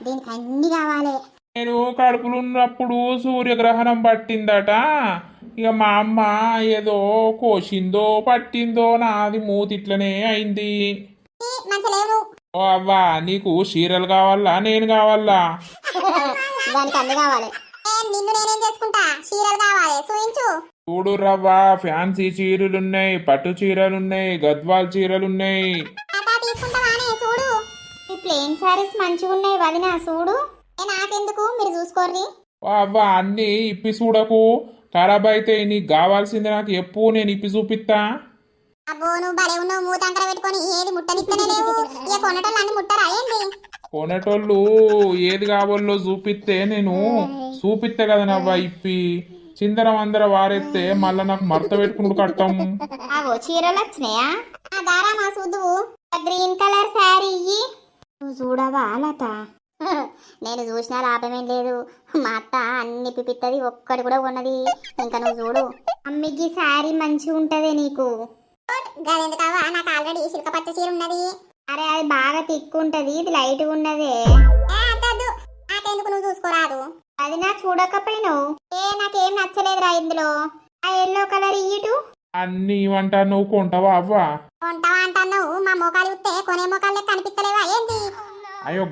దీనికి అన్ని కావాలి. నేను కడుపులో ఉన్నప్పుడు సూర్యగ్రహణం పట్టిందట. ఇక మా అమ్మ ఏదో కోసిందో పట్టిందో నాది మూతి ఇట్లనే అయింది. మంచి లేవు. ఓ అవ్వా, నీకు చీరలు కావాలా నేను కావాలా? దానికి అన్ని కావాలి. నిన్ను నేనేం చేసుకుంటా, చీరలు కావాలి చూయించు. చూడు రవ్వా, ఫ్యాన్సీ చీరలున్నాయి, పట్టు చీరలున్నాయి, గద్వాల్ చీరలున్నాయి. తీసుకుంటావానే చూడు. ఈ ప్లెయిన్ సారీస్ మంచిగా ఉన్నాయి వదినా చూడు. నాకెందుకు, మీరు చూసుకోర్రి. ఓ అవ్వా, అన్ని ఇప్పి చూడకు, ఖరాబ్ అయితే నీకు కావాల్సింది నాకు ఎప్పు, నేను ఇప్పి చూపిస్తా. అబ్బో నువ్వు భలే ఉన్నావు, మూతంకర పెట్టుకొని ఏది ముట్టనిస్తనే లేవు. ఇక కొనటోళ్ళు అన్ని ముట్టరా ఏంది? కొనేటోళ్ళు ఏది కావాలో చూపిస్తే నేను చూపిస్తే కదా నవ్వా ఇప్పి. చిందరం అందర వారెత్తే మళ్ళా నాకు మడత పెట్టుకుంటూ కట్టం. అవో చీరలు వచ్చినాయా? ఆ దారా మా సుద్దువు గ్రీన్ కలర్ శారీ ఇయ్యి. నువ్వు చూడవా లత? నేను చూసినా లాభమేం లేదు. మా అత్త అన్ని పిపిత్తది, ఒక్కటి కూడా ఉన్నది. ఇంకా నువ్వు చూడు. అమ్మికి శారీ మంచిగా ఉంటదే నీకు. గదెందుకవా, నాకు ఆల్రెడీ సిల్క పచ్చ చీర ఉన్నది. అరే అది బాగా తిక్కుంటది, ఇది లైట్గా ఉన్నదే. నాకెందుకు, నువ్వు చూసుకోరాదు. అది నా చూడకపోయినావు. నాకేం నచ్చలేదురా ఇందులో. ఆ ఎల్లో కలర్ ఇయ్యటు. అన్ని ఇవంటా నువ్వు కొంటావా అవ్వా? కొంటావా అంటున్నావు, మా మోకాలు ఉత్తే కొనే మోకాలు కనిపిస్తలేవా ఏంది? అయ్యో